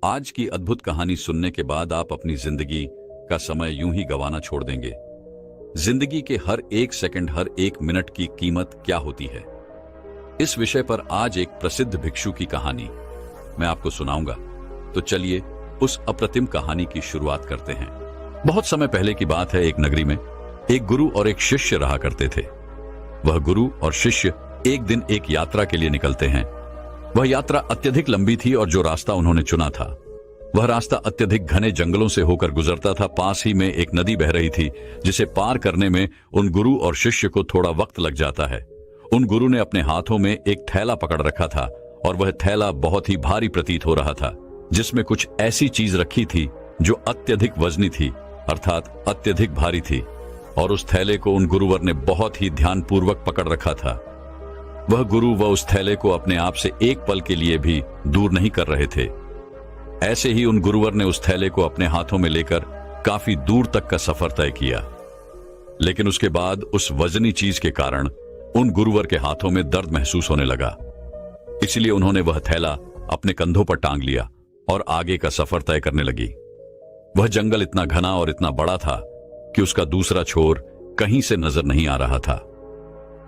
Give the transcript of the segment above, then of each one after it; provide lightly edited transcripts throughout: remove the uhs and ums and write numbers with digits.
आज की अद्भुत कहानी सुनने के बाद आप अपनी जिंदगी का समय यूं ही गंवाना छोड़ देंगे। जिंदगी के हर एक सेकंड, हर एक मिनट की कीमत क्या होती है, इस विषय पर आज एक प्रसिद्ध भिक्षु की कहानी मैं आपको सुनाऊंगा। तो चलिए उस अप्रतिम कहानी की शुरुआत करते हैं। बहुत समय पहले की बात है। एक नगरी में एक गुरु और एक शिष्य रहा करते थे। वह गुरु और शिष्य एक दिन एक यात्रा के लिए निकलते हैं। वह यात्रा अत्यधिक लंबी थी और जो रास्ता उन्होंने चुना था वह रास्ता अत्यधिक घने जंगलों से होकर गुजरता था। पास ही में एक नदी बह रही थी जिसे पार करने में उन गुरु और शिष्य को थोड़ा वक्त लग जाता है। उन गुरु ने अपने हाथों में एक थैला पकड़ रखा था और वह थैला बहुत ही भारी प्रतीत हो रहा था, जिसमें कुछ ऐसी चीज रखी थी जो अत्यधिक वजनी थी, अर्थात अत्यधिक भारी थी। और उस थैले को उन गुरुवर ने बहुत ही ध्यानपूर्वक पकड़ रखा था। वह गुरु व उस थैले को अपने आप से एक पल के लिए भी दूर नहीं कर रहे थे। ऐसे ही उन गुरुवर ने उस थैले को अपने हाथों में लेकर काफी दूर तक का सफर तय किया। लेकिन उसके बाद उस वजनी चीज के कारण उन गुरुवर के हाथों में दर्द महसूस होने लगा। इसलिए उन्होंने वह थैला अपने कंधों पर टांग लिया और आगे का सफर तय करने लगी। वह जंगल इतना घना और इतना बड़ा था कि उसका दूसरा छोर कहीं से नजर नहीं आ रहा था।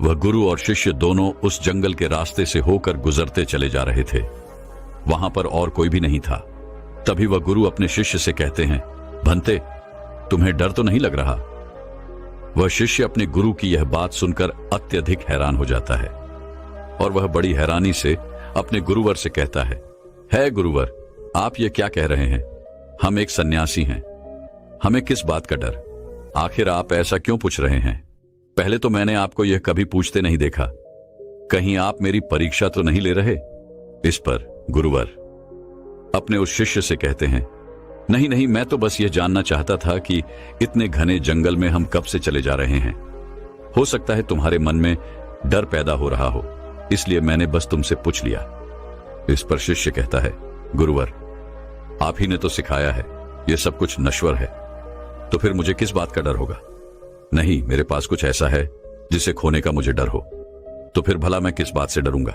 वह गुरु और शिष्य दोनों उस जंगल के रास्ते से होकर गुजरते चले जा रहे थे। वहां पर और कोई भी नहीं था। तभी वह गुरु अपने शिष्य से कहते हैं, भंते, तुम्हें डर तो नहीं लग रहा? वह शिष्य अपने गुरु की यह बात सुनकर अत्यधिक हैरान हो जाता है और वह बड़ी हैरानी से अपने गुरुवर से कहता है गुरुवर, आप ये क्या कह रहे हैं? हम एक सन्यासी हैं, हमें किस बात का डर? आखिर आप ऐसा क्यों पूछ रहे हैं? पहले तो मैंने आपको यह कभी पूछते नहीं देखा। कहीं आप मेरी परीक्षा तो नहीं ले रहे? इस पर गुरुवर अपने उस शिष्य से कहते हैं, नहीं नहीं, मैं तो बस यह जानना चाहता था कि इतने घने जंगल में हम कब से चले जा रहे हैं। हो सकता है तुम्हारे मन में डर पैदा हो रहा हो, इसलिए मैंने बस तुमसे पूछ लिया। इस पर शिष्य कहता है, गुरुवर, आप ही ने तो सिखाया है यह सब कुछ नश्वर है, तो फिर मुझे किस बात का डर होगा? नहीं, मेरे पास कुछ ऐसा है जिसे खोने का मुझे डर हो, तो फिर भला मैं किस बात से डरूंगा?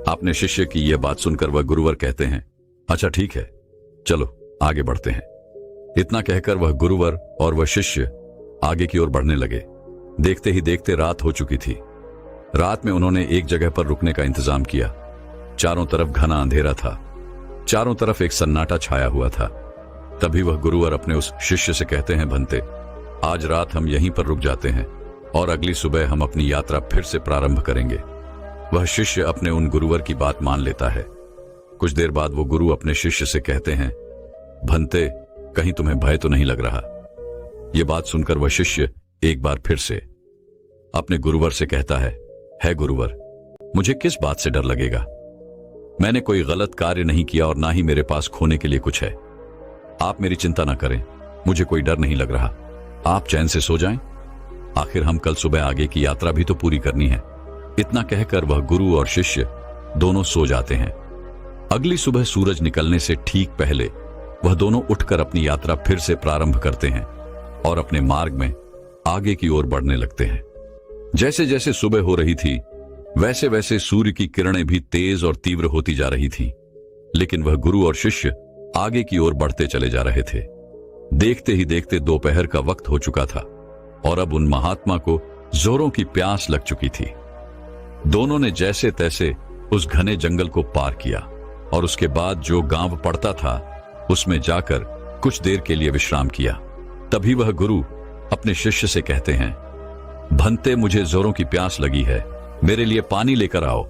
अपने शिष्य की यह बात सुनकर वह गुरुवर कहते हैं, अच्छा ठीक है, चलो आगे बढ़ते हैं। इतना कहकर वह गुरुवर और वह शिष्य आगे की ओर बढ़ने लगे। देखते ही देखते रात हो चुकी थी। रात में उन्होंने एक जगह पर रुकने का इंतजाम किया। चारों तरफ घना अंधेरा था, चारों तरफ एक सन्नाटा छाया हुआ था। तभी वह गुरुवर अपने उस शिष्य से कहते हैं, भंते, आज रात हम यहीं पर रुक जाते हैं और अगली सुबह हम अपनी यात्रा फिर से प्रारंभ करेंगे। वह शिष्य अपने उन गुरुवर की बात मान लेता है। कुछ देर बाद वो गुरु अपने शिष्य से कहते हैं, भंते, कहीं तुम्हें भय तो नहीं लग रहा? यह बात सुनकर वह शिष्य एक बार फिर से अपने गुरुवर से कहता है गुरुवर, मुझे किस बात से डर लगेगा? मैंने कोई गलत कार्य नहीं किया और ना ही मेरे पास खोने के लिए कुछ है। आप मेरी चिंता ना करें, मुझे कोई डर नहीं लग रहा। आप चैन से सो जाएं। आखिर हम कल सुबह आगे की यात्रा भी तो पूरी करनी है। इतना कहकर वह गुरु और शिष्य दोनों सो जाते हैं। अगली सुबह सूरज निकलने से ठीक पहले वह दोनों उठकर अपनी यात्रा फिर से प्रारंभ करते हैं और अपने मार्ग में आगे की ओर बढ़ने लगते हैं। जैसे जैसे सुबह हो रही थी वैसे वैसे सूर्य की किरणें भी तेज और तीव्र होती जा रही थीं। लेकिन वह गुरु और शिष्य आगे की ओर बढ़ते चले जा रहे थे। देखते ही देखते दोपहर का वक्त हो चुका था और अब उन महात्मा को जोरों की प्यास लग चुकी थी। दोनों ने जैसे तैसे उस घने जंगल को पार किया और उसके बाद जो गांव पड़ता था उसमें जाकर कुछ देर के लिए विश्राम किया। तभी वह गुरु अपने शिष्य से कहते हैं, भंते, मुझे जोरों की प्यास लगी है, मेरे लिए पानी लेकर आओ।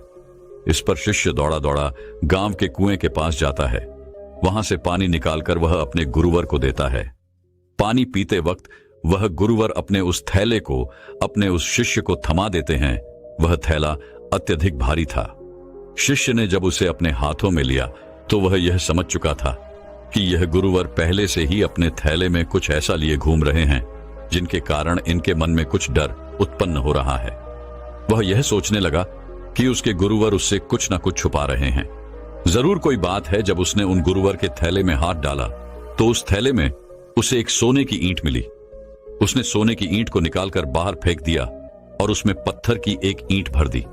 इस पर शिष्य दौड़ा दौड़ा गांव के कुएं के पास जाता है। वहां से पानी निकालकर वह अपने गुरुवर को देता है। पानी पीते वक्त वह गुरुवर अपने उस थैले को अपने उस शिष्य को थमा देते हैं। वह थैला अत्यधिक भारी था। शिष्य ने जब उसे अपने हाथों में लिया तो वह यह समझ चुका था कि यह गुरुवर पहले से ही अपने थैले में कुछ ऐसा लिए घूम रहे हैं जिनके कारण इनके मन में कुछ डर उत्पन्न हो रहा है। वह यह सोचने लगा कि उसके गुरुवर उससे कुछ ना कुछ छुपा रहे हैं। जरूर कोई बात है। जब उसने उन गुरुवर के थैले में हाथ डाला तो उस थैले में उसे एक सोने की ईंट मिली। उसने सोने की ईंट को निकालकर बाहर फेंक दिया और उसमें पत्थर की एक ईंट भर दी।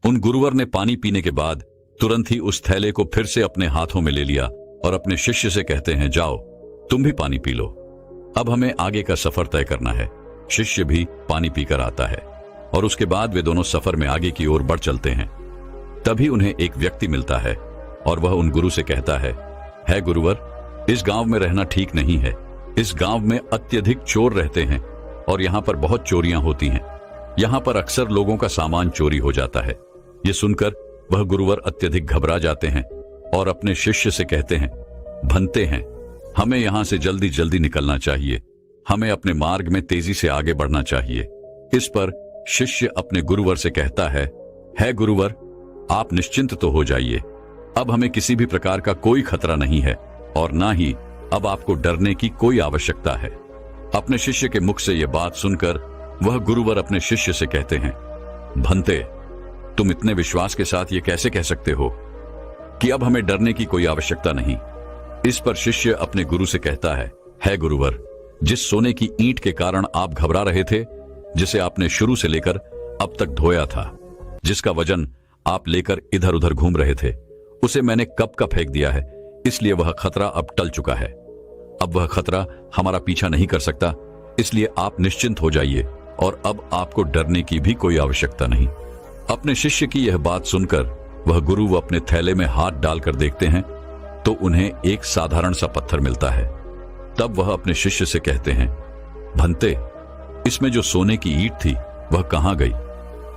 उन गुरुवर ने पानी पीने के बाद तुरंत ही उस थैले को फिर से अपने हाथों में ले लिया और अपने शिष्य से कहते हैं, जाओ तुम भी पानी पी लो, अब हमें आगे का सफर तय करना है। शिष्य भी पानी पीकर आता है और उसके बाद वे दोनों सफर में आगे की ओर बढ़ चलते हैं। तभी उन्हें एक व्यक्ति मिलता है और वह उन गुरु से कहता है गुरुवर, इस गांव में रहना ठीक नहीं है। इस गांव में अत्यधिक चोर रहते हैं और यहाँ पर बहुत चोरियां होती हैं। यहाँ पर अक्सर लोगों का सामान चोरी हो जाता है। ये सुनकर वह गुरुवर अत्यधिक घबरा जाते हैं और अपने शिष्य से कहते हैं, भंते हैं, हमें यहाँ से जल्दी जल्दी निकलना चाहिए, हमें अपने मार्ग में तेजी से आगे बढ़ना चाहिए। इस पर शिष्य अपने गुरुवर से कहता है गुरुवर, आप निश्चिंत तो हो जाइए, अब हमें किसी भी प्रकार का कोई खतरा नहीं है और ना ही अब आपको डरने की कोई आवश्यकता है। अपने शिष्य के मुख से यह बात सुनकर वह गुरुवर अपने शिष्य से कहते हैं, भंते, तुम इतने विश्वास के साथ ये कैसे कह सकते हो कि अब हमें डरने की कोई आवश्यकता नहीं। इस पर शिष्य अपने गुरु से कहता है गुरुवर, जिस सोने की ईंट के कारण आप घबरा रहे थे, जिसे आपने शुरू से लेकर अब तक ढोया था, जिसका वजन आप लेकर इधर उधर घूम रहे थे, उसे मैंने कब का फेंक दिया है, इसलिए वह खतरा अब टल चुका है। अब वह खतरा हमारा पीछा नहीं कर सकता, इसलिए आप निश्चिंत हो जाइए और अब आपको डरने की भी कोई आवश्यकता नहीं। अपने शिष्य की यह बात सुनकर वह गुरु अपने थैले में हाथ डालकर देखते हैं तो उन्हें एक साधारण सा पत्थर मिलता है। तब वह अपने शिष्य से कहते हैं, भंते, इसमें जो सोने की ईंट थी वह कहां गई?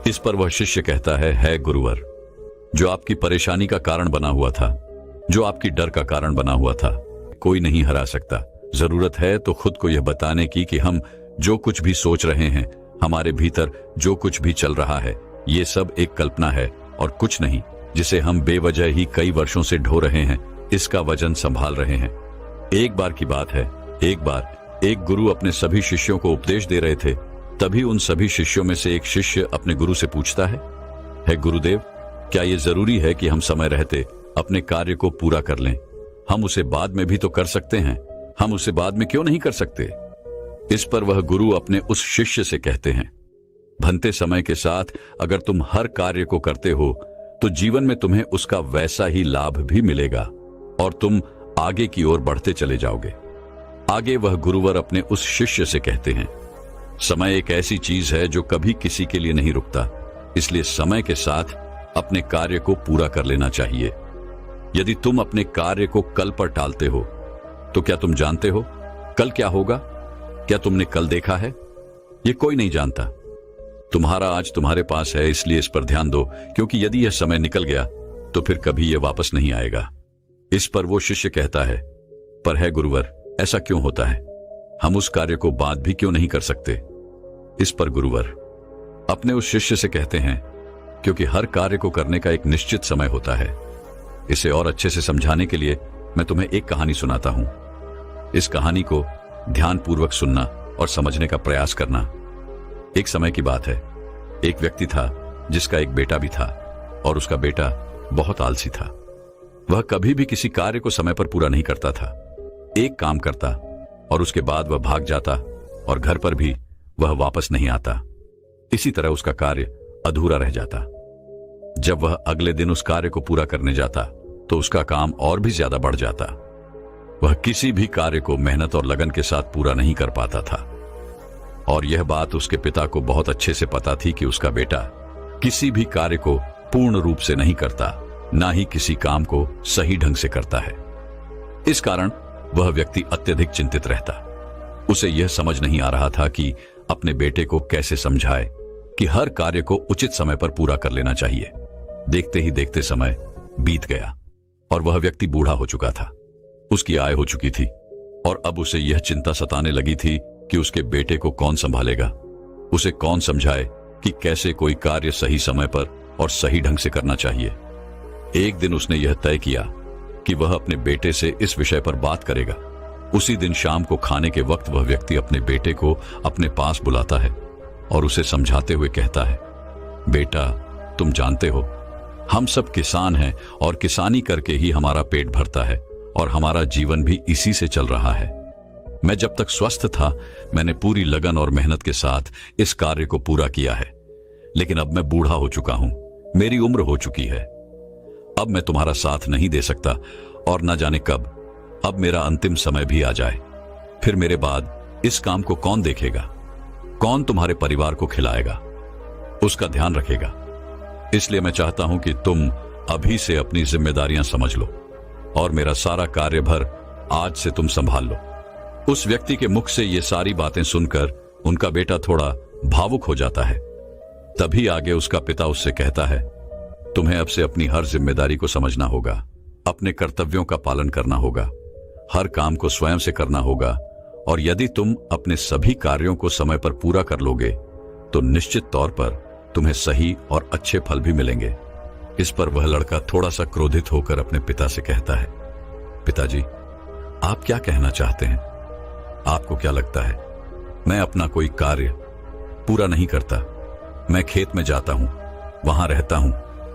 इस पर वह शिष्य कहता है गुरुवर, जो आपकी परेशानी का कारण बना हुआ था, जो आपकी डर का कारण बना हुआ था, कोई नहीं हरा सकता। जरूरत है तो खुद को यह बताने की कि हम जो कुछ भी सोच रहे हैं, हमारे भीतर जो कुछ भी चल रहा है, ये सब एक कल्पना है और कुछ नहीं, जिसे हम बेवजह ही कई वर्षों से ढो रहे हैं, इसका वजन संभाल रहे हैं। एक बार की बात है, एक बार एक गुरु अपने सभी शिष्यों को उपदेश दे रहे थे। तभी उन सभी शिष्यों में से एक शिष्य अपने गुरु से पूछता है गुरुदेव, क्या ये जरूरी है कि हम समय रहते अपने कार्य को पूरा कर लें? हम उसे बाद में भी तो कर सकते हैं, हम उसे बाद में क्यों नहीं कर सकते? इस पर वह गुरु अपने उस शिष्य से कहते हैं, भंते, समय के साथ अगर तुम हर कार्य को करते हो तो जीवन में तुम्हें उसका वैसा ही लाभ भी मिलेगा और तुम आगे की ओर बढ़ते चले जाओगे। आगे वह गुरुवर अपने उस शिष्य से कहते हैं, समय एक ऐसी चीज है जो कभी किसी के लिए नहीं रुकता, इसलिए समय के साथ अपने कार्य को पूरा कर लेना चाहिए। यदि तुम अपने कार्य को कल पर टालते हो तो क्या तुम जानते हो कल क्या होगा? क्या तुमने कल देखा है? ये कोई नहीं जानता। तुम्हारा आज तुम्हारे पास है, इसलिए इस पर ध्यान दो, क्योंकि यदि यह समय निकल गया तो फिर कभी यह वापस नहीं आएगा। इस पर वो शिष्य कहता है, पर गुरुवर, ऐसा क्यों होता है? हम उस कार्य को बाद भी क्यों नहीं कर सकते? इस पर गुरुवर अपने उस शिष्य से कहते हैं, क्योंकि हर कार्य को करने का एक निश्चित समय होता है। इसे और अच्छे से समझाने के लिए मैं तुम्हें एक कहानी सुनाता हूं। इस कहानी को ध्यानपूर्वक सुनना और समझने का प्रयास करना। एक समय की बात है, एक व्यक्ति था जिसका एक बेटा भी था और उसका बेटा बहुत आलसी था। वह कभी भी किसी कार्य को समय पर पूरा नहीं करता था। एक काम करता और उसके बाद वह भाग जाता और घर पर भी वह वापस नहीं आता। इसी तरह उसका कार्य अधूरा रह जाता। जब वह अगले दिन उस कार्य को पूरा करने जाता तो उसका काम और भी ज्यादा बढ़ जाता। वह किसी भी कार्य को मेहनत और लगन के साथ पूरा नहीं कर पाता था और यह बात उसके पिता को बहुत अच्छे से पता थी कि उसका बेटा किसी भी कार्य को पूर्ण रूप से नहीं करता, ना ही किसी काम को सही ढंग से करता है। इस कारण वह व्यक्ति अत्यधिक चिंतित रहता। उसे यह समझ नहीं आ रहा था कि अपने बेटे को कैसे समझाए कि हर कार्य को उचित समय पर पूरा कर लेना चाहिए। देखते ही देखते समय बीत गया और वह व्यक्ति बूढ़ा हो चुका था। उसकी आय हो चुकी थी और अब उसे यह चिंता सताने लगी थी कि उसके बेटे को कौन संभालेगा, उसे कौन समझाए कि कैसे कोई कार्य सही समय पर और सही ढंग से करना चाहिए। एक दिन उसने यह तय किया कि वह अपने बेटे से इस विषय पर बात करेगा। उसी दिन शाम को खाने के वक्त वह व्यक्ति अपने बेटे को अपने पास बुलाता है और उसे समझाते हुए कहता है, बेटा, तुम जानते हो हम सब किसान हैं और किसानी करके ही हमारा पेट भरता है और हमारा जीवन भी इसी से चल रहा है। मैं जब तक स्वस्थ था मैंने पूरी लगन और मेहनत के साथ इस कार्य को पूरा किया है, लेकिन अब मैं बूढ़ा हो चुका हूं, मेरी उम्र हो चुकी है। अब मैं तुम्हारा साथ नहीं दे सकता और न जाने कब अब मेरा अंतिम समय भी आ जाए, फिर मेरे बाद इस काम को कौन देखेगा? कौन तुम्हारे परिवार को खिलाएगा, उसका ध्यान रखेगा? इसलिए मैं चाहता हूं कि तुम अभी से अपनी जिम्मेदारियां समझ लो और मेरा सारा कार्यभार आज से तुम संभाल लो। उस व्यक्ति के मुख से ये सारी बातें सुनकर उनका बेटा थोड़ा भावुक हो जाता है। तभी आगे उसका पिता उससे कहता है, तुम्हें अब से अपनी हर जिम्मेदारी को समझना होगा, अपने कर्तव्यों का पालन करना होगा, हर काम को स्वयं से करना होगा, और यदि तुम अपने सभी कार्यों को समय पर पूरा कर लोगे तो निश्चित तौर पर तुम्हें सही और अच्छे फल भी मिलेंगे। इस पर वह लड़का थोड़ा सा क्रोधित होकर अपने पिता से कहता है, पिताजी, आप क्या कहना चाहते हैं? आपको क्या लगता है मैं अपना कोई कार्य पूरा नहीं करता? मैं खेत में जाता हूं, वहां रहता हूं,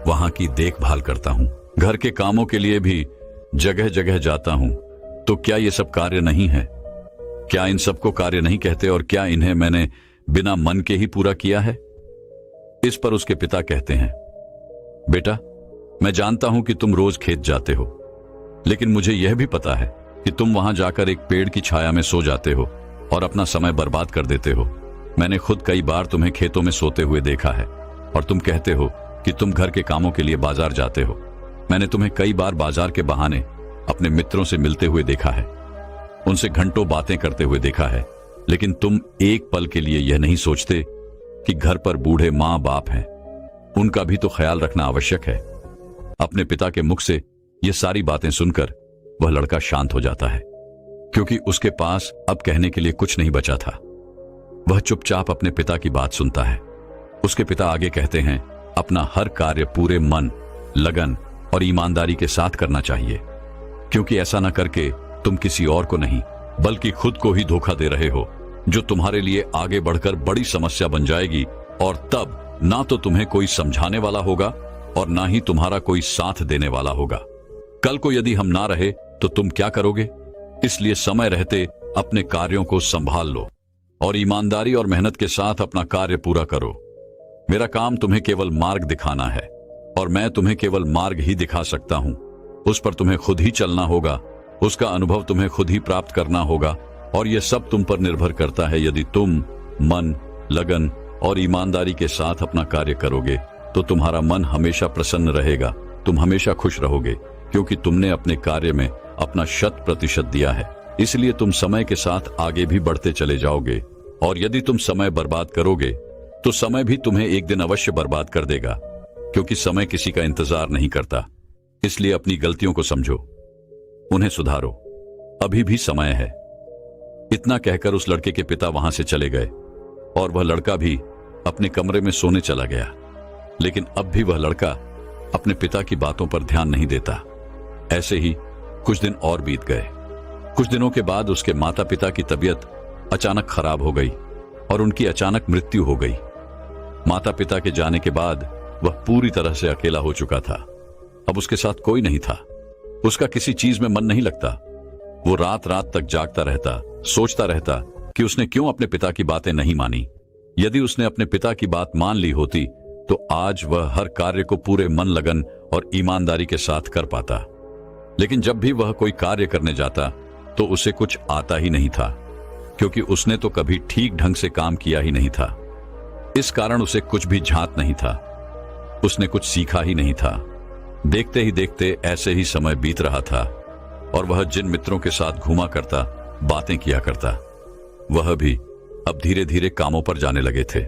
वहां की देखभाल करता हूं, घर के कामों के लिए भी जगह जगह जाता हूं, तो क्या ये सब कार्य नहीं है? क्या इन सबको कार्य नहीं कहते? और क्या इन्हें मैंने बिना मन के ही पूरा किया है? इस पर उसके पिता कहते हैं, बेटा, मैं जानता हूं कि तुम रोज खेत जाते हो, लेकिन मुझे यह भी पता है कि तुम वहां जाकर एक पेड़ की छाया में सो जाते हो और अपना समय बर्बाद कर देते हो। मैंने खुद कई बार तुम्हें खेतों में सोते हुए देखा है, और तुम कहते हो कि तुम घर के कामों के लिए बाजार जाते हो। मैंने तुम्हें कई बार बाजार के बहाने अपने मित्रों से मिलते हुए देखा है, उनसे घंटों बातें करते हुए देखा है, लेकिन तुम एक पल के लिए यह नहीं सोचते कि घर पर बूढ़े मां बाप हैं, उनका भी तो ख्याल रखना आवश्यक है। अपने पिता के मुख से ये सारी बातें सुनकर वह लड़का शांत हो जाता है, क्योंकि उसके पास अब कहने के लिए कुछ नहीं बचा था। वह चुपचाप अपने पिता की बात सुनता है। उसके पिता आगे कहते हैं, अपना हर कार्य पूरे मन, लगन और ईमानदारी के साथ करना चाहिए, क्योंकि ऐसा न करके तुम किसी और को नहीं बल्कि खुद को ही धोखा दे रहे हो, जो तुम्हारे लिए आगे बढ़कर बड़ी समस्या बन जाएगी, और तब ना तो तुम्हें कोई समझाने वाला होगा और ना ही तुम्हारा कोई साथ देने वाला होगा। कल को यदि हम ना रहे तो तुम क्या करोगे? इसलिए समय रहते अपने कार्यों को संभाल लो और ईमानदारी और मेहनत के साथ अपना कार्य पूरा करो। मेरा काम तुम्हें केवल मार्ग दिखाना है, और मैं तुम्हें केवल मार्ग ही दिखा सकता हूं। उस पर तुम्हें खुद ही चलना होगा, उसका अनुभव तुम्हें खुद ही प्राप्त करना होगा, और यह सब तुम पर निर्भर करता है। यदि तुम मन, लगन और ईमानदारी के साथ अपना कार्य करोगे तो तुम्हारा मन हमेशा प्रसन्न रहेगा, तुम हमेशा खुश रहोगे, क्योंकि तुमने अपने कार्य में अपना 100% दिया है। इसलिए तुम समय के साथ आगे भी बढ़ते चले जाओगे, और यदि तुम समय बर्बाद करोगे तो समय भी तुम्हें एक दिन अवश्य बर्बाद कर देगा, क्योंकि समय किसी का इंतजार नहीं करता। इसलिए अपनी गलतियों को समझो, उन्हें सुधारो, अभी भी समय है। इतना कहकर उस लड़के के पिता वहां से चले गए, और वह लड़का भी अपने कमरे में सोने चला गया। लेकिन अब भी वह लड़का अपने पिता की बातों पर ध्यान नहीं देता। ऐसे ही कुछ दिन और बीत गए। कुछ दिनों के बाद उसके माता पिता की तबीयत अचानक खराब हो गई और उनकी अचानक मृत्यु हो गई। माता पिता के जाने के बाद वह पूरी तरह से अकेला हो चुका था। अब उसके साथ कोई नहीं था, उसका किसी चीज में मन नहीं लगता। वो रात रात तक जागता रहता, सोचता रहता कि उसने क्यों अपने पिता की बातें नहीं मानी। यदि उसने अपने पिता की बात मान ली होती तो आज वह हर कार्य को पूरे मन, लगन और ईमानदारी के साथ कर पाता। लेकिन जब भी वह कोई कार्य करने जाता तो उसे कुछ आता ही नहीं था, क्योंकि उसने तो कभी ठीक ढंग से काम किया ही नहीं था। इस कारण उसे कुछ भी झांत नहीं था, उसने कुछ सीखा ही नहीं था। देखते ही देखते ऐसे ही समय बीत रहा था, और वह जिन मित्रों के साथ घूमा करता, बातें किया करता, वह भी अब धीरे धीरे कामों पर जाने लगे थे,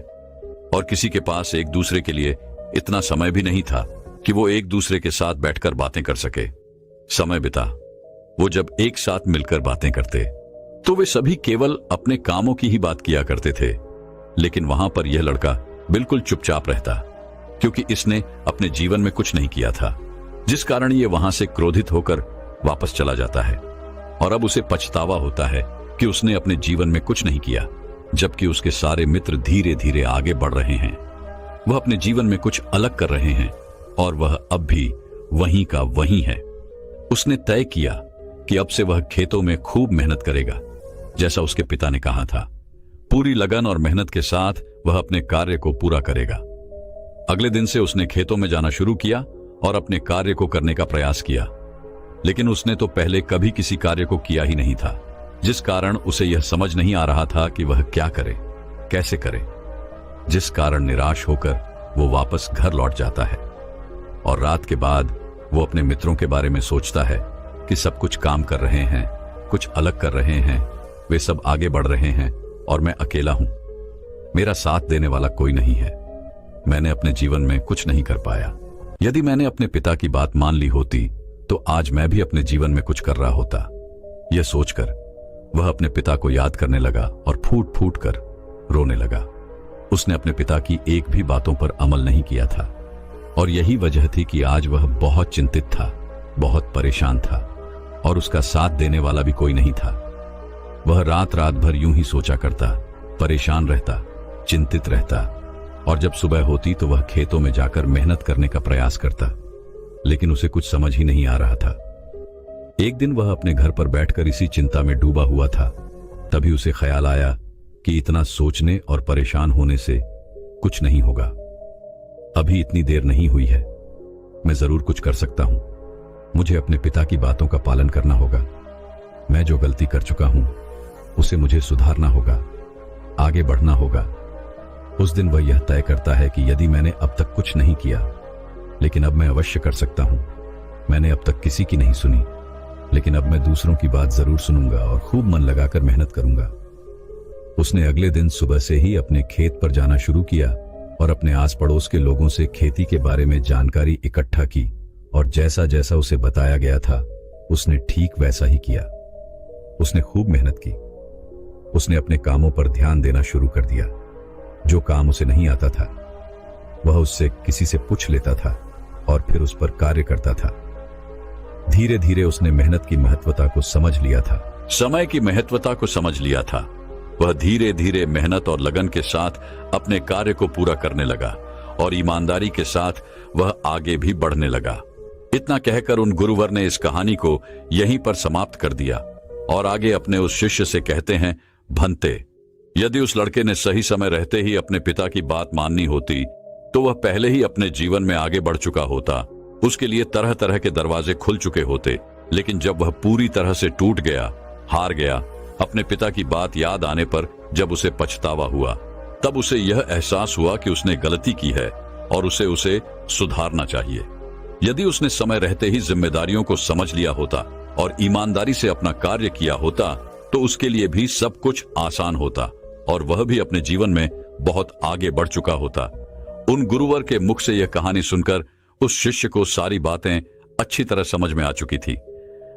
और किसी के पास एक दूसरे के लिए इतना समय भी नहीं था कि वो एक दूसरे के साथ बैठकर बातें कर सके। समय बिता, वो जब एक साथ मिलकर बातें करते तो वे सभी केवल अपने कामों की ही बात किया करते थे। लेकिन वहां पर यह लड़का बिल्कुल चुपचाप रहता, क्योंकि इसने अपने जीवन में कुछ नहीं किया था, जिस कारण ये वहां से क्रोधित होकर वापस चला जाता है। और अब उसे पछतावा होता है कि उसने अपने जीवन में कुछ नहीं किया, जबकि उसके सारे मित्र धीरे धीरे आगे बढ़ रहे हैं। वह अपने जीवन में कुछ अलग कर रहे हैं, और वह अब भी वहीं का वहीं है। उसने तय किया कि अब से वह खेतों में खूब मेहनत करेगा, जैसा उसके पिता ने कहा था। पूरी लगन और मेहनत के साथ वह अपने कार्य को पूरा करेगा। अगले दिन से उसने खेतों में जाना शुरू किया और अपने कार्य को करने का प्रयास किया। लेकिन उसने तो पहले कभी किसी कार्य को किया ही नहीं था, जिस कारण उसे यह समझ नहीं आ रहा था कि वह क्या करे, कैसे करे, जिस कारण निराश होकर वो वापस घर लौट जाता है और रात के बाद वो अपने मित्रों के बारे में सोचता है कि सब कुछ काम कर रहे हैं, कुछ अलग कर रहे हैं, वे सब आगे बढ़ रहे हैं और मैं अकेला हूं। मेरा साथ देने वाला कोई नहीं है। मैंने अपने जीवन में कुछ नहीं कर पाया। यदि मैंने अपने पिता की बात मान ली होती तो आज मैं भी अपने जीवन में कुछ कर रहा होता। यह सोचकर वह अपने पिता को याद करने लगा और फूट फूट कर रोने लगा। उसने अपने पिता की एक भी बातों पर अमल नहीं किया था और यही वजह थी कि आज वह बहुत चिंतित था, बहुत परेशान था और उसका साथ देने वाला भी कोई नहीं था। वह रात रात भर यूं ही सोचा करता, परेशान रहता, चिंतित रहता और जब सुबह होती तो वह खेतों में जाकर मेहनत करने का प्रयास करता, लेकिन उसे कुछ समझ ही नहीं आ रहा था। एक दिन वह अपने घर पर बैठकर इसी चिंता में डूबा हुआ था। तभी उसे ख्याल आया कि इतना सोचने और परेशान होने से कुछ नहीं होगा। अभी इतनी देर नहीं हुई है, मैं जरूर कुछ कर सकता हूं। मुझे अपने पिता की बातों का पालन करना होगा। मैं जो गलती कर चुका हूं उसे मुझे सुधारना होगा, आगे बढ़ना होगा। उस दिन वह यह तय करता है कि यदि मैंने अब तक कुछ नहीं किया, लेकिन अब मैं अवश्य कर सकता हूं। मैंने अब तक किसी की नहीं सुनी, लेकिन अब मैं दूसरों की बात जरूर सुनूंगा और खूब मन लगाकर मेहनत करूंगा। उसने अगले दिन सुबह से ही अपने खेत पर जाना शुरू किया और अपने आस पड़ोस के लोगों से खेती के बारे में जानकारी इकट्ठा की और जैसा जैसा उसे बताया गया था उसने ठीक वैसा ही किया। उसने खूब मेहनत की। उसने अपने कामों पर ध्यान देना शुरू कर दिया। जो काम उसे नहीं आता था वह उससे किसी से पूछ लेता था और फिर उस पर कार्य करता था। धीरे धीरे उसने मेहनत की महत्वता को समझ लिया था, समय की महत्वता को समझ लिया था। वह धीरे धीरे मेहनत और लगन के साथ अपने कार्य को पूरा करने लगा और ईमानदारी के साथ वह आगे भी बढ़ने लगा। इतना कहकर उन गुरुवर ने इस कहानी को यहीं पर समाप्त कर दिया और आगे अपने उस शिष्य से कहते हैं, भंते, यदि उस लड़के ने सही समय रहते ही अपने पिता की बात माननी होती तो वह पहले ही अपने जीवन में आगे बढ़ चुका होता। उसके लिए तरह तरह के दरवाजे खुल चुके होते। लेकिन जब वह पूरी तरह से टूट गया, हार गया, अपने पिता की बात याद आने पर जब उसे पछतावा हुआ, तब उसे यह एहसास हुआ कि उसने गलती की है और उसे सुधारना चाहिए। यदि उसने समय रहते ही जिम्मेदारियों को समझ लिया होता और ईमानदारी से अपना कार्य किया होता तो उसके लिए भी सब कुछ आसान होता और वह भी अपने जीवन में बहुत आगे बढ़ चुका होता। उन गुरुवर के मुख से यह कहानी सुनकर उस शिष्य को सारी बातें अच्छी तरह समझ में आ चुकी थी।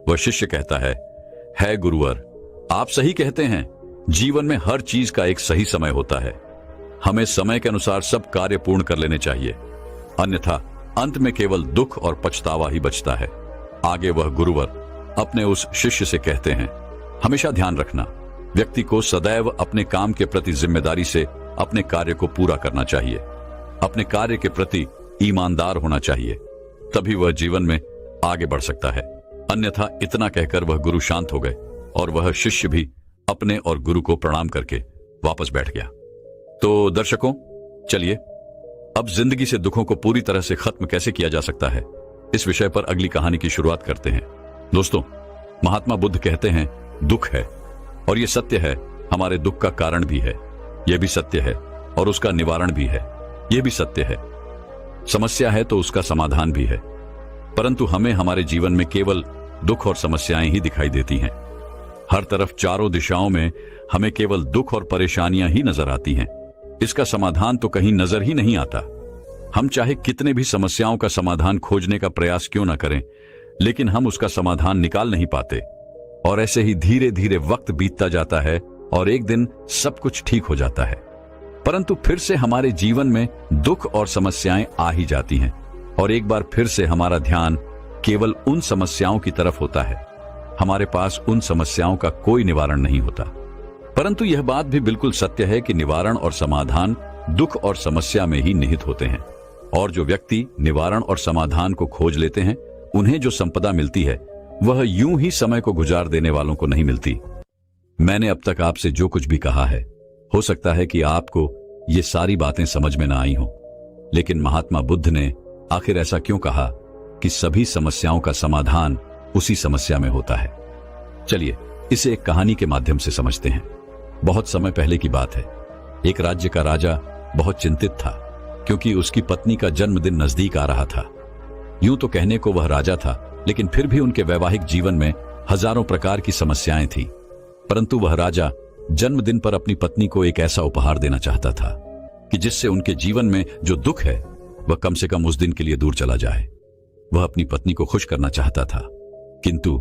वह शिष्य कहता है गुरुवर, आप सही कहते हैं। जीवन में हर चीज का एक सही समय होता है। हमें समय के अनुसार सब कार्य पूर्ण कर लेने चाहिए, अन्यथा अंत में केवल दुख और पछतावा ही बचता है। आगे वह गुरुवर अपने उस शिष्य से कहते हैं, हमेशा ध्यान रखना, व्यक्ति को सदैव अपने काम के प्रति जिम्मेदारी से अपने कार्य को पूरा करना चाहिए। अपने कार्य के प्रति ईमानदार होना चाहिए, तभी वह जीवन में आगे बढ़ सकता है। अन्यथा इतना कहकर वह गुरु शांत हो गए और वह शिष्य भी अपने और गुरु को प्रणाम करके वापस बैठ गया। तो दर्शकों, चलिए अब जिंदगी से दुखों को पूरी तरह से खत्म कैसे किया जा सकता है, इस विषय पर अगली कहानी की शुरुआत करते हैं। दोस्तों, महात्मा बुद्ध कहते हैं, दुख है और यह सत्य है, हमारे दुख का कारण भी है, यह भी सत्य है, और उसका निवारण भी है, यह भी सत्य है। समस्या है तो उसका समाधान भी है, परंतु हमें हमारे जीवन में केवल दुख और समस्याएं ही दिखाई देती हैं। हर तरफ चारों दिशाओं में हमें केवल दुख और परेशानियां ही नजर आती हैं। इसका समाधान तो कहीं नजर ही नहीं आता। हम चाहे कितने भी समस्याओं का समाधान खोजने का प्रयास क्यों ना करें, लेकिन हम उसका समाधान निकाल नहीं पाते और ऐसे ही धीरे धीरे वक्त बीतता जाता है और एक दिन सब कुछ ठीक हो जाता है, परंतु फिर से हमारे जीवन में दुख और समस्याएं आ ही जाती हैं और एक बार फिर से हमारा ध्यान केवल उन समस्याओं की तरफ होता है। हमारे पास उन समस्याओं का कोई निवारण नहीं होता। परंतु यह बात भी बिल्कुल सत्य है कि निवारण और समाधान दुख और समस्या में ही निहित होते हैं, और जो व्यक्ति निवारण और समाधान को खोज लेते हैं, उन्हें जो संपदा मिलती है वह यूं ही समय को गुजार देने वालों को नहीं मिलती। मैंने अब तक आपसे जो कुछ भी कहा है, हो सकता है कि आपको ये सारी बातें समझ में ना आई हों, लेकिन महात्मा बुद्ध ने आखिर ऐसा क्यों कहा कि सभी समस्याओं का समाधान उसी समस्या में होता है। चलिए इसे एक कहानी के माध्यम से समझते हैं। बहुत समय पहले की बात है। एक राज्य का राजा बहुत चिंतित था क्योंकि उसकी पत्नी का जन्मदिन नजदीक आ रहा था। यूं तो कहने को वह राजा था, लेकिन फिर भी उनके वैवाहिक जीवन में हजारों प्रकार की समस्याएं थी। परंतु वह राजा जन्मदिन पर अपनी पत्नी को एक ऐसा उपहार देना चाहता था कि जिससे उनके जीवन में जो दुख है वह कम से कम उस दिन के लिए दूर चला जाए। वह अपनी पत्नी को खुश करना चाहता था, किंतु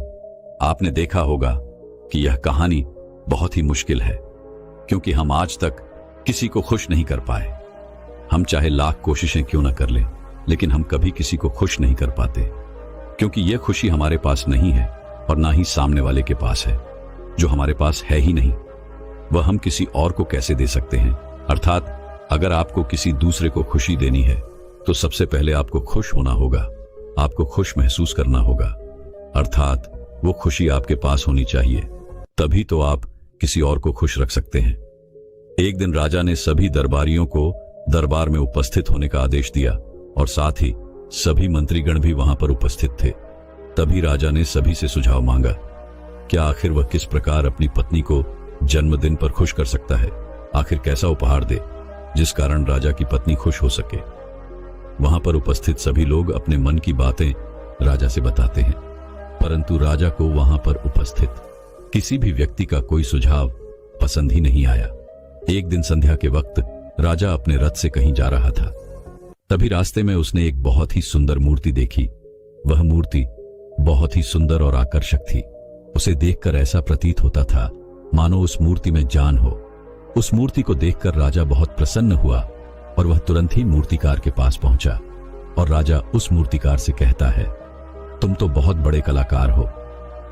आपने देखा होगा कि यह कहानी बहुत ही मुश्किल है, क्योंकि हम आज तक किसी को खुश नहीं कर पाए। हम चाहे लाख कोशिशें क्यों न कर लें, लेकिन हम कभी किसी को खुश नहीं कर पाते, क्योंकि यह खुशी हमारे पास नहीं है और ना ही सामने वाले के पास है। जो हमारे पास है ही नहीं, वह हम किसी और को कैसे दे सकते हैं। अर्थात अगर आपको किसी दूसरे को खुशी देनी है तो सबसे पहले आपको खुश होना होगा, आपको खुश महसूस करना होगा। अर्थात वो खुशी आपके पास होनी चाहिए, तभी तो आप किसी और को खुश रख सकते हैं। एक दिन राजा ने सभी दरबारियों को दरबार में उपस्थित होने का आदेश दिया और साथ ही सभी मंत्रीगण भी वहां पर उपस्थित थे। तभी राजा ने सभी से सुझाव मांगा, क्या आखिर वह किस प्रकार अपनी पत्नी को जन्मदिन पर खुश कर सकता है। आखिर कैसा उपहार दे जिस कारण राजा की पत्नी खुश हो सके। वहां पर उपस्थित सभी लोग अपने मन की बातें राजा से बताते हैं, परंतु राजा को वहां पर उपस्थित किसी भी व्यक्ति का कोई सुझाव पसंद ही नहीं आया। एक दिन संध्या के वक्त राजा अपने रथ से कहीं जा रहा था। तभी रास्ते में उसने एक बहुत ही सुंदर मूर्ति देखी। वह मूर्ति बहुत ही सुंदर और आकर्षक थी। उसे देखकर ऐसा प्रतीत होता था मानो उस मूर्ति में जान हो। उस मूर्ति को देखकर राजा बहुत प्रसन्न हुआ और वह तुरंत ही मूर्तिकार के पास पहुंचा और राजा उस मूर्तिकार से कहता है, तुम तो बहुत बड़े कलाकार हो,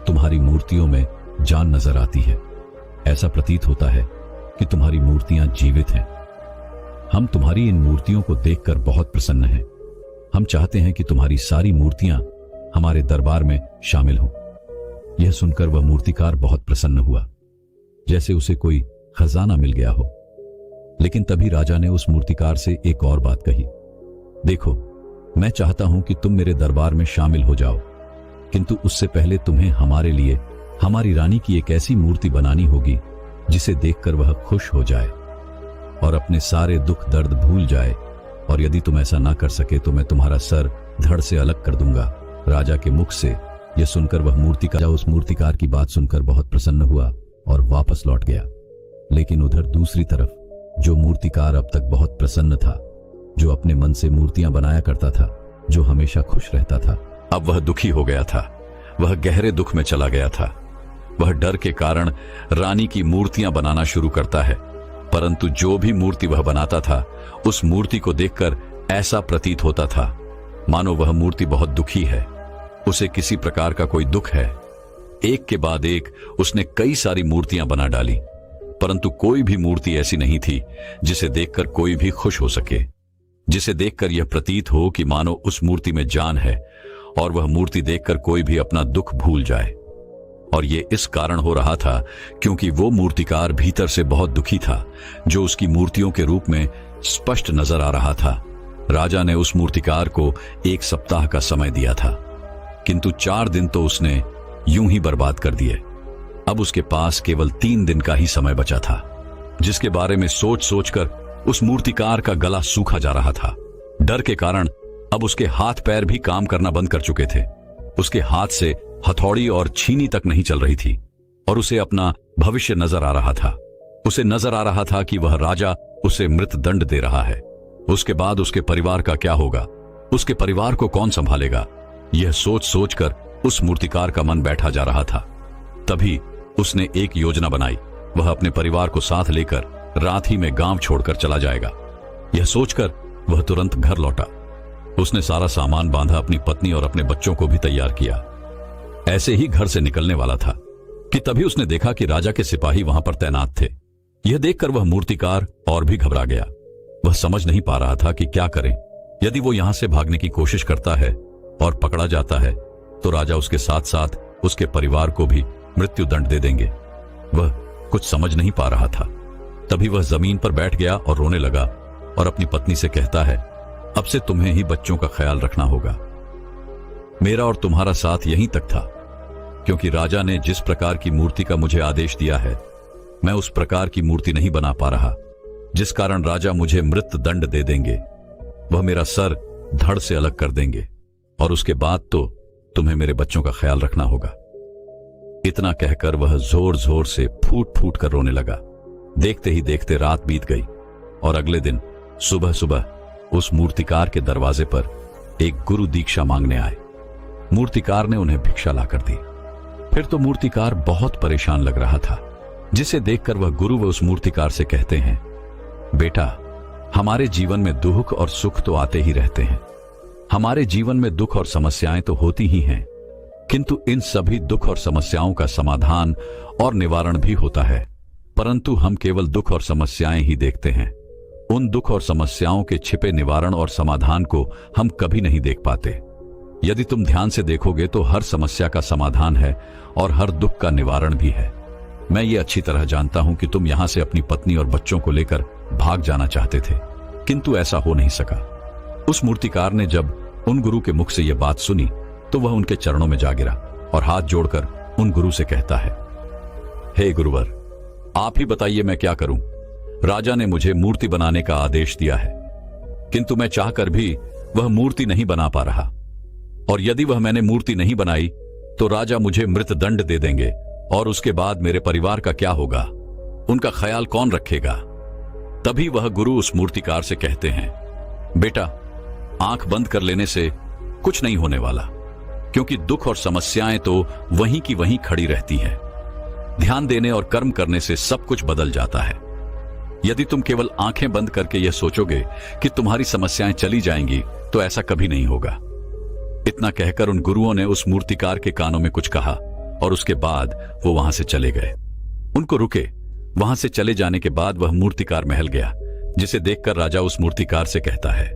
तुम्हारी मूर्तियों में जान नजर आती है। ऐसा प्रतीत होता है कि तुम्हारी मूर्तियां जीवित हैं। हम तुम्हारी इन मूर्तियों को देखकर बहुत प्रसन्न हैं। हम चाहते हैं कि तुम्हारी सारी मूर्तियां हमारे दरबार में शामिल हों। यह सुनकर वह मूर्तिकार बहुत प्रसन्न हुआ, जैसे उसे कोई खजाना मिल गया हो। लेकिन तभी राजा ने उस मूर्तिकार से एक और बात कही, देखो, मैं चाहता हूं कि तुम मेरे दरबार में शामिल हो जाओ, किंतु उससे पहले तुम्हें हमारे लिए हमारी रानी की एक ऐसी मूर्ति बनानी होगी जिसे देखकर वह खुश हो जाए और अपने सारे दुख दर्द भूल जाए, और यदि तुम ऐसा ना कर सके तो मैं तुम्हारा सर धड़ से अलग कर दूंगा। राजा के मुख से यह सुनकर वह मूर्तिकार उस मूर्तिकार की बात सुनकर बहुत प्रसन्न हुआ और वापस लौट गया। लेकिन उधर दूसरी तरफ जो मूर्तिकार अब तक बहुत प्रसन्न था, जो अपने मन से मूर्तियां बनाया करता था, जो हमेशा खुश रहता था, अब वह दुखी हो गया था। वह गहरे दुख में चला गया था। वह डर के कारण रानी की मूर्तियां बनाना शुरू करता है, परंतु जो भी मूर्ति वह बनाता था उस मूर्ति को देखकर ऐसा प्रतीत होता था मानो वह मूर्ति बहुत दुखी है, उसे किसी प्रकार का कोई दुख है। एक के बाद एक उसने कई सारी मूर्तियां बना डाली, परंतु कोई भी मूर्ति ऐसी नहीं थी जिसे देखकर कोई भी खुश हो सके, जिसे देखकर यह प्रतीत हो कि मानो उस मूर्ति में जान है और वह मूर्ति देखकर कोई भी अपना दुख भूल जाए। और यह इस कारण हो रहा था क्योंकि वो मूर्तिकार भीतर से बहुत दुखी था, जो उसकी मूर्तियों के रूप में स्पष्ट नजर आ रहा था। राजा ने उस मूर्तिकार को 1 सप्ताह का समय दिया था, किंतु 4 दिन तो उसने यूं ही बर्बाद कर दिए। अब उसके पास केवल 3 दिन का ही समय बचा था, जिसके बारे में सोच सोचकर उस मूर्तिकार का गला सूखा जा रहा था। डर के कारण अब उसके हाथ पैर भी काम करना बंद कर चुके थे। उसके हाथ से हथौड़ी और छीनी तक नहीं चल रही थी और उसे अपना भविष्य नजर आ रहा था। उसे नजर आ रहा था कि वह राजा उसे मृत दंड दे रहा है। उसके बाद उसके परिवार का क्या होगा, उसके परिवार को कौन संभालेगा, यह सोच सोचकर उस मूर्तिकार का मन बैठा जा रहा था। तभी उसने एक योजना बनाई। वह अपने परिवार को साथ लेकर रात ही में गांव छोड़कर चला जाएगा। यह सोचकर वह तुरंत घर लौटा। उसने सारा सामान बांधा, अपनी पत्नी और अपने बच्चों को भी तैयार किया। ऐसे ही घर से निकलने वाला था कि तभी उसने देखा कि राजा के सिपाही वहां पर तैनात थे। यह देखकर वह मूर्तिकार और भी घबरा गया। वह समझ नहीं पा रहा था कि क्या करें। यदि वो यहां से भागने की कोशिश करता है और पकड़ा जाता है तो राजा उसके साथ साथ उसके परिवार को भी मृत्यु दंड दे देंगे। वह कुछ समझ नहीं पा रहा था। तभी वह जमीन पर बैठ गया और रोने लगा और अपनी पत्नी से कहता है, अब से तुम्हें ही बच्चों का ख्याल रखना होगा। मेरा और तुम्हारा साथ यहीं तक था, क्योंकि राजा ने जिस प्रकार की मूर्ति का मुझे आदेश दिया है, मैं उस प्रकार की मूर्ति नहीं बना पा रहा, जिस कारण राजा मुझे मृत्यु दंड दे देंगे। वह मेरा सर धड़ से अलग कर देंगे और उसके बाद तो तुम्हें मेरे बच्चों का ख्याल रखना होगा। इतना कहकर वह जोर जोर से फूट फूट कर रोने लगा। देखते ही देखते रात बीत गई और अगले दिन सुबह सुबह उस मूर्तिकार के दरवाजे पर एक गुरु दीक्षा मांगने आए। मूर्तिकार ने उन्हें भिक्षा लाकर दी। फिर तो मूर्तिकार बहुत परेशान लग रहा था, जिसे देखकर वह गुरु व उस मूर्तिकार से कहते हैं, बेटा, हमारे जीवन में दुख और सुख तो आते ही रहते हैं। हमारे जीवन में दुख और समस्याएं तो होती ही हैं, किंतु इन सभी दुख और समस्याओं का समाधान और निवारण भी होता है, परंतु हम केवल दुख और समस्याएं ही देखते हैं। उन दुख और समस्याओं के छिपे निवारण और समाधान को हम कभी नहीं देख पाते। यदि तुम ध्यान से देखोगे तो हर समस्या का समाधान है और हर दुख का निवारण भी है। मैं ये अच्छी तरह जानता हूं कि तुम यहां से अपनी पत्नी और बच्चों को लेकर भाग जाना चाहते थे, किंतु ऐसा हो नहीं सका। उस मूर्तिकार ने जब उन गुरु के मुख से यह बात सुनी तो वह उनके चरणों में जा गिरा और हाथ जोड़कर उन गुरु से कहता है, हे गुरुवर, आप ही बताइए मैं क्या करूं। राजा ने मुझे मूर्ति बनाने का आदेश दिया है, किंतु मैं चाहकर भी वह मूर्ति नहीं बना पा रहा, और यदि वह मैंने मूर्ति नहीं बनाई तो राजा मुझे मृत्यु दंड दे देंगे और उसके बाद मेरे परिवार का क्या होगा, उनका ख्याल कौन रखेगा। तभी वह गुरु उस मूर्तिकार से कहते हैं, बेटा, आंख बंद कर लेने से कुछ नहीं होने वाला, क्योंकि दुख और समस्याएं तो वहीं की वहीं खड़ी रहती हैं। ध्यान देने और कर्म करने से सब कुछ बदल जाता है। यदि तुम केवल आंखें बंद करके यह सोचोगे कि तुम्हारी समस्याएं चली जाएंगी तो ऐसा कभी नहीं होगा। इतना कहकर उन गुरुओं ने उस मूर्तिकार के कानों में कुछ कहा और उसके बाद वो वहां से चले गए। उनको रुके। वहां से चले जाने के बाद वह मूर्तिकार महल गया, जिसे देखकर राजा उस मूर्तिकार से कहता है,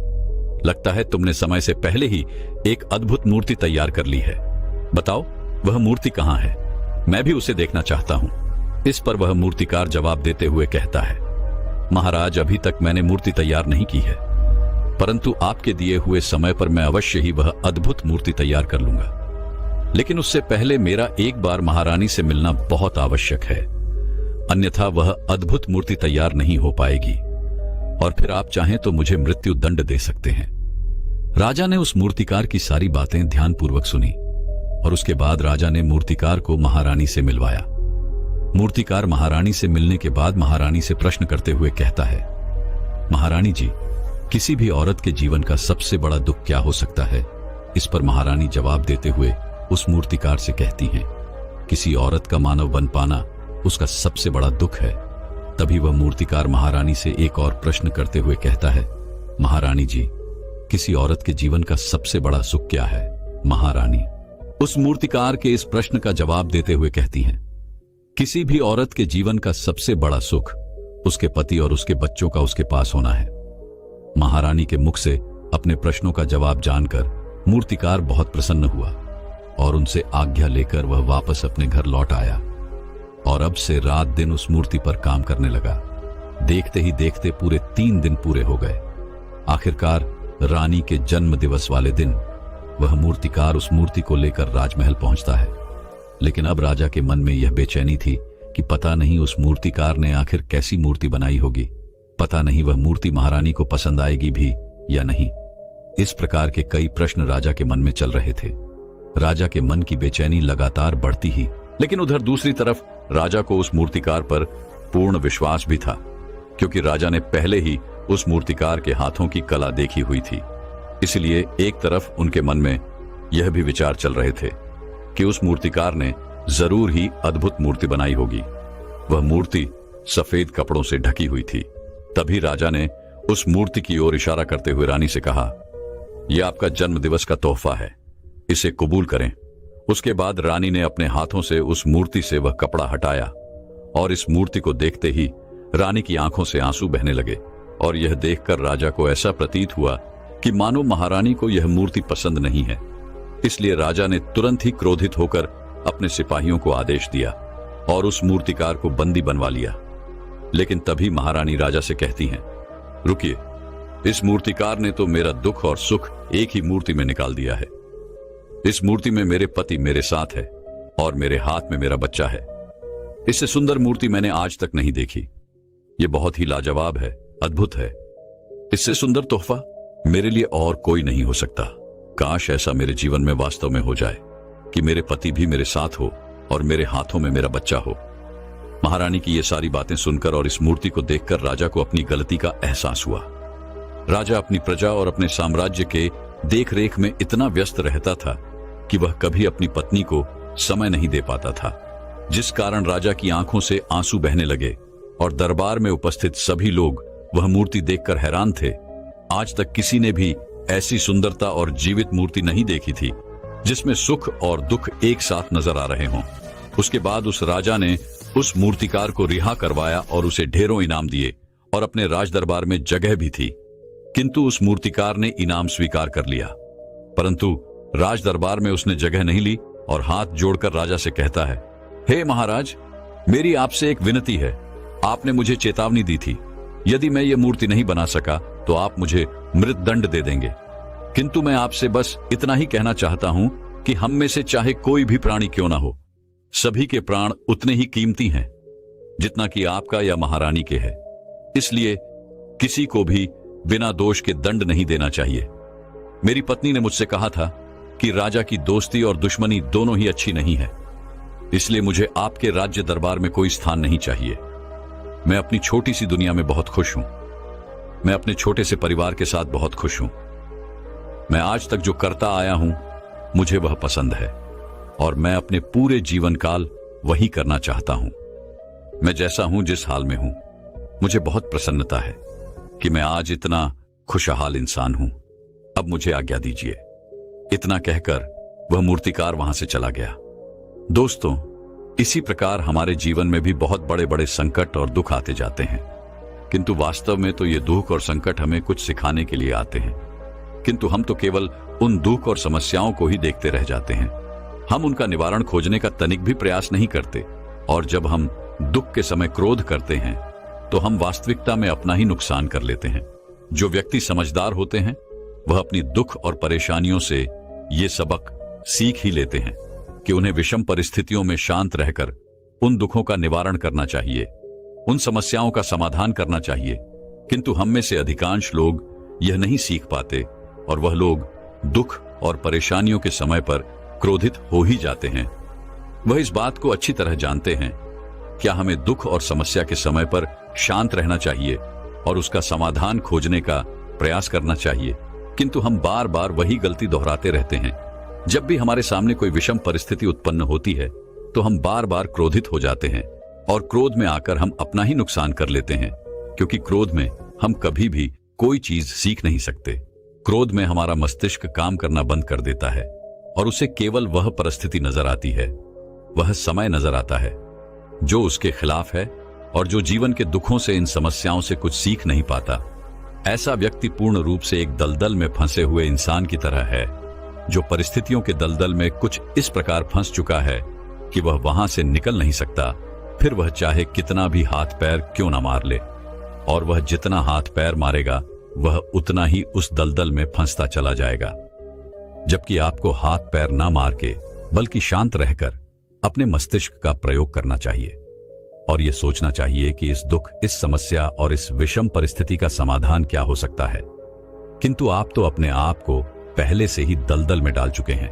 लगता है तुमने समय से पहले ही एक अद्भुत मूर्ति तैयार कर ली है। बताओ वह मूर्ति कहां है, मैं भी उसे देखना चाहता हूं। इस पर वह मूर्तिकार जवाब देते हुए कहता है, महाराज, अभी तक मैंने मूर्ति तैयार नहीं की है, परंतु आपके दिए हुए समय पर मैं अवश्य ही वह अद्भुत मूर्ति तैयार कर लूंगा। लेकिन उससे पहले मेरा एक बार महारानी से मिलना बहुत आवश्यक है, अन्यथा वह अद्भुत मूर्ति तैयार नहीं हो पाएगी और फिर आप चाहें तो मुझे मृत्यु दंड दे सकते हैं। राजा ने उस मूर्तिकार की सारी बातें ध्यानपूर्वक सुनी और उसके बाद राजा ने मूर्तिकार को महारानी से मिलवाया। मूर्तिकार महारानी से मिलने के बाद महारानी से प्रश्न करते हुए कहता है, महारानी जी, किसी भी औरत के जीवन का सबसे बड़ा दुख क्या हो सकता है। इस पर महारानी जवाब देते हुए उस मूर्तिकार से कहती हैं, किसी औरत का मानव बन पाना उसका सबसे बड़ा दुख है। तभी वह मूर्तिकार महारानी से एक और प्रश्न करते हुए कहता है, महारानी जी, किसी औरत के जीवन का सबसे बड़ा सुख क्या है। महारानी उस मूर्तिकार के इस प्रश्न का जवाब देते हुए कहती हैं, किसी भी औरत के जीवन का सबसे बड़ा सुख उसके पति और उसके बच्चों का उसके पास होना है। महारानी के मुख से अपने प्रश्नों का जवाब जानकर मूर्तिकार बहुत प्रसन्न हुआ और उनसे आज्ञा लेकर वह वापस अपने घर लौट आया और अब से रात दिन उस मूर्ति पर काम करने लगा। देखते ही देखते पूरे 3 दिन पूरे हो गए। आखिरकार रानी के जन्म दिवस वाले दिन वह मूर्तिकार उस मूर्ति को लेकर राजमहल पहुंचता है। लेकिन अब राजा के मन में यह बेचैनी थी कि पता नहीं उस मूर्तिकार ने आखिर कैसी मूर्ति बनाई होगी, पता नहीं वह मूर्ति महारानी को पसंद आएगी भी या नहीं। इस प्रकार के कई प्रश्न राजा के मन में चल रहे थे। राजा के मन की बेचैनी लगातार बढ़ती ही, लेकिन उधर दूसरी तरफ राजा को उस मूर्तिकार पर पूर्ण विश्वास भी था, क्योंकि राजा ने पहले ही उस मूर्तिकार के हाथों की कला देखी हुई थी। इसलिए एक तरफ उनके मन में यह भी विचार चल रहे थे कि उस मूर्तिकार ने जरूर ही अद्भुत मूर्ति बनाई होगी। वह मूर्ति सफेद कपड़ों से ढकी हुई थी। तभी राजा ने उस मूर्ति की ओर इशारा करते हुए रानी से कहा, यह आपका जन्मदिवस का तोहफा है, इसे कबूल करें। उसके बाद रानी ने अपने हाथों से उस मूर्ति से वह कपड़ा हटाया और इस मूर्ति को देखते ही रानी की आंखों से आंसू बहने लगे और यह देखकर राजा को ऐसा प्रतीत हुआ कि मानो महारानी को यह मूर्ति पसंद नहीं है। इसलिए राजा ने तुरंत ही क्रोधित होकर अपने सिपाहियों को आदेश दिया और उस मूर्तिकार को बंदी बनवा लिया। लेकिन तभी महारानी राजा से कहती हैं, रुकिए, इस मूर्तिकार ने तो मेरा दुख और सुख एक ही मूर्ति में निकाल दिया है। इस मूर्ति में मेरे पति मेरे साथ है, और मेरे हाथ में मेरा बच्चा है। इससे सुंदर मूर्ति मैंने आज तक नहीं देखी। यह बहुत ही लाजवाब है, अद्भुत है। इससे सुंदर तोहफा मेरे लिए और कोई नहीं हो सकता। काश ऐसा मेरे जीवन में वास्तव में हो जाए कि मेरे पति भी मेरे साथ हो और मेरे हाथों में मेरा बच्चा हो। महारानी की ये सारी बातें सुनकर और इस मूर्ति को देखकर राजा को अपनी गलती का एहसास हुआ। राजा अपनी प्रजा और अपने साम्राज्य के देखरेख में इतना व्यस्त रहता था कि वह कभी अपनी पत्नी को समय नहीं दे पाता था, जिस कारण राजा की आंखों से आंसू बहने लगे और दरबार में उपस्थित सभी लोग वह मूर्ति देखकर हैरान थे। आज तक किसी ने भी ऐसी सुंदरता और जीवित मूर्ति नहीं देखी थी जिसमें सुख और दुख एक साथ नजर आ रहे हों। उसके बाद उस राजा ने उस मूर्तिकार को रिहा करवाया और उसे ढेरों इनाम दिए और अपने राज दरबार में जगह भी थी। किंतु उस मूर्तिकार ने इनाम स्वीकार कर लिया, परंतु राज दरबार में उसने जगह नहीं ली और हाथ जोड़कर राजा से कहता है, हे महाराज, मेरी आपसे एक विनती है। आपने मुझे चेतावनी दी थी, यदि मैं ये मूर्ति नहीं बना सका तो आप मुझे मृत्युदंड दे देंगे। किंतु मैं आपसे बस इतना ही कहना चाहता हूं कि हम में से चाहे कोई भी प्राणी क्यों ना हो, सभी के प्राण उतने ही कीमती हैं जितना कि आपका या महारानी के है। इसलिए किसी को भी बिना दोष के दंड नहीं देना चाहिए। मेरी पत्नी ने मुझसे कहा था कि राजा की दोस्ती और दुश्मनी दोनों ही अच्छी नहीं है, इसलिए मुझे आपके राज्य दरबार में कोई स्थान नहीं चाहिए। मैं अपनी छोटी सी दुनिया में बहुत खुश हूं। मैं अपने छोटे से परिवार के साथ बहुत खुश हूं। मैं आज तक जो करता आया हूं मुझे वह पसंद है और मैं अपने पूरे जीवन काल वही करना चाहता हूं। मैं जैसा हूं, जिस हाल में हूं, मुझे बहुत प्रसन्नता है कि मैं आज इतना खुशहाल इंसान हूं। अब मुझे आज्ञा दीजिए। इतना कहकर वह मूर्तिकार वहां से चला गया। दोस्तों, इसी प्रकार हमारे जीवन में भी बहुत बड़े बड़े संकट और दुख आते जाते हैं, किंतु वास्तव में तो ये दुख और संकट हमें कुछ सिखाने के लिए आते हैं। किंतु हम तो केवल उन दुख और समस्याओं को ही देखते रह जाते हैं। हम उनका निवारण खोजने का तनिक भी प्रयास नहीं करते, और जब हम दुख के समय क्रोध करते हैं तो हम वास्तविकता में अपना ही नुकसान कर लेते हैं। जो व्यक्ति समझदार होते हैं वह अपनी दुख और परेशानियों से ये सबक सीख ही लेते हैं कि उन्हें विषम परिस्थितियों में शांत रहकर उन दुखों का निवारण करना चाहिए, उन समस्याओं का समाधान करना चाहिए। किंतु हम में से अधिकांश लोग यह नहीं सीख पाते और वह लोग दुख और परेशानियों के समय पर क्रोधित हो ही जाते हैं। वह इस बात को अच्छी तरह जानते हैं। क्या हमें दुख और समस्या के समय पर शांत रहना चाहिए और उसका समाधान खोजने का प्रयास करना चाहिए, किंतु हम बार बार वही गलती दोहराते रहते हैं। जब भी हमारे सामने कोई विषम परिस्थिति उत्पन्न होती है तो हम बार बार क्रोधित हो जाते हैं और क्रोध में आकर हम अपना ही नुकसान कर लेते हैं, क्योंकि क्रोध में हम कभी भी कोई चीज सीख नहीं सकते। क्रोध में हमारा मस्तिष्क काम करना बंद कर देता है और उसे केवल वह परिस्थिति नजर आती है, वह समय नजर आता है जो उसके खिलाफ है और जो जीवन के दुखों से, इन समस्याओं से कुछ सीख नहीं पाता। ऐसा व्यक्ति पूर्ण रूप से एक दलदल में फंसे हुए इंसान की तरह है, जो परिस्थितियों के दलदल में कुछ इस प्रकार फंस चुका है कि वह वहां से निकल नहीं सकता, फिर वह चाहे कितना भी हाथ पैर क्यों ना मार ले। और वह जितना हाथ पैर मारेगा वह उतना ही उस दलदल में फंसता चला जाएगा। जबकि आपको हाथ पैर ना मार के बल्कि शांत रहकर अपने मस्तिष्क का प्रयोग करना चाहिए और यह सोचना चाहिए कि इस दुख, इस समस्या और इस विषम परिस्थिति का समाधान क्या हो सकता है। किंतु आप तो अपने आप को पहले से ही दलदल में डाल चुके हैं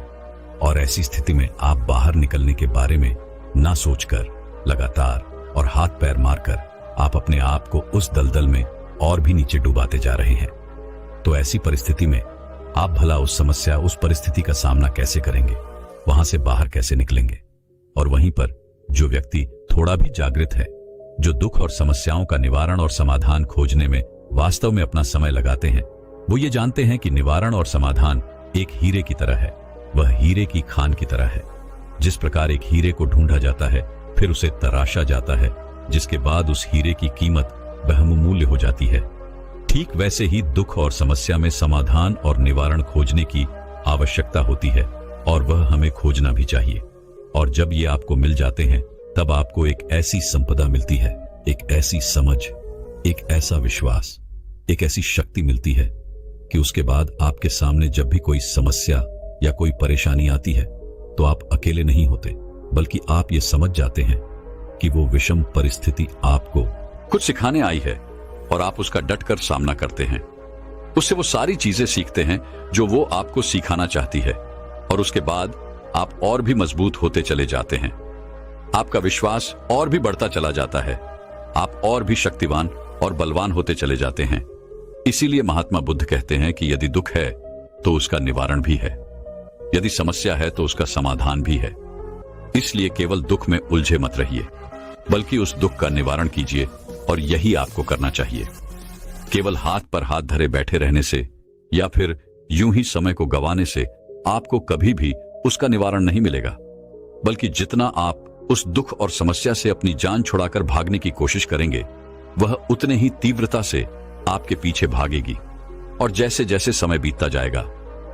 और ऐसी स्थिति में आप बाहर निकलने के बारे में ना सोचकर लगातार और हाथ पैर मारकर आप अपने आप को उस दलदल में और भी नीचे डुबाते जा रहे हैं। तो ऐसी परिस्थिति में आप भला उस समस्या, उस परिस्थिति का सामना कैसे करेंगे, वहां से बाहर कैसे निकलेंगे। और वहीं पर जो व्यक्ति थोड़ा भी जागृत है, जो दुख और समस्याओं का निवारण और समाधान खोजने में वास्तव में अपना समय लगाते हैं, वो ये जानते हैं कि निवारण और समाधान एक हीरे की तरह है। वह हीरे की खान की तरह है। जिस प्रकार एक हीरे को ढूंढा जाता है, फिर उसे तराशा जाता है, जिसके बाद उस हीरे की कीमत बहुमूल्य हो जाती है, ठीक वैसे ही दुख और समस्या में समाधान और निवारण खोजने की आवश्यकता होती है और वह हमें खोजना भी चाहिए। और जब ये आपको मिल जाते हैं तब आपको एक ऐसी संपदा मिलती है, एक ऐसी समझ, एक ऐसा विश्वास, एक ऐसी शक्ति मिलती है कि उसके बाद आपके सामने जब भी कोई समस्या या कोई परेशानी आती है तो आप अकेले नहीं होते, बल्कि आप ये समझ जाते हैं कि वो विषम परिस्थिति आपको कुछ सिखाने आई है और आप उसका डटकर सामना करते हैं। उससे वो सारी चीजें सीखते हैं जो वो आपको सिखाना चाहती है, और उसके बाद आप और भी मजबूत होते चले जाते हैं। आपका विश्वास और भी बढ़ता चला जाता है। आप और भी शक्तिवान और बलवान होते चले जाते हैं। इसीलिए महात्मा बुद्ध कहते हैं कि यदि दुख है तो उसका निवारण भी है, यदि समस्या है तो उसका समाधान भी है। इसलिए केवल दुख में उलझे मत रहिए, बल्कि उस दुख का निवारण कीजिए, और यही आपको करना चाहिए। केवल हाथ पर हाथ धरे बैठे रहने से या फिर यूं ही समय को गंवाने से आपको कभी भी उसका निवारण नहीं मिलेगा, बल्कि जितना आप उस दुख और समस्या से अपनी जान छुड़ाकर भागने की कोशिश करेंगे, वह उतने ही तीव्रता से आपके पीछे भागेगी। और जैसे जैसे समय बीतता जाएगा,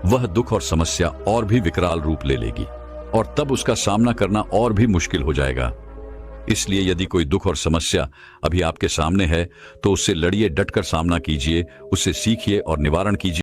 वह दुख और समस्या और भी विकराल रूप ले लेगी, और तब उसका सामना करना और भी मुश्किल हो जाएगा। इसलिए यदि कोई दुख और समस्या अभी आपके सामने है तो उससे लड़िए, डटकर सामना कीजिए, उससे सीखिए और निवारण कीजिए।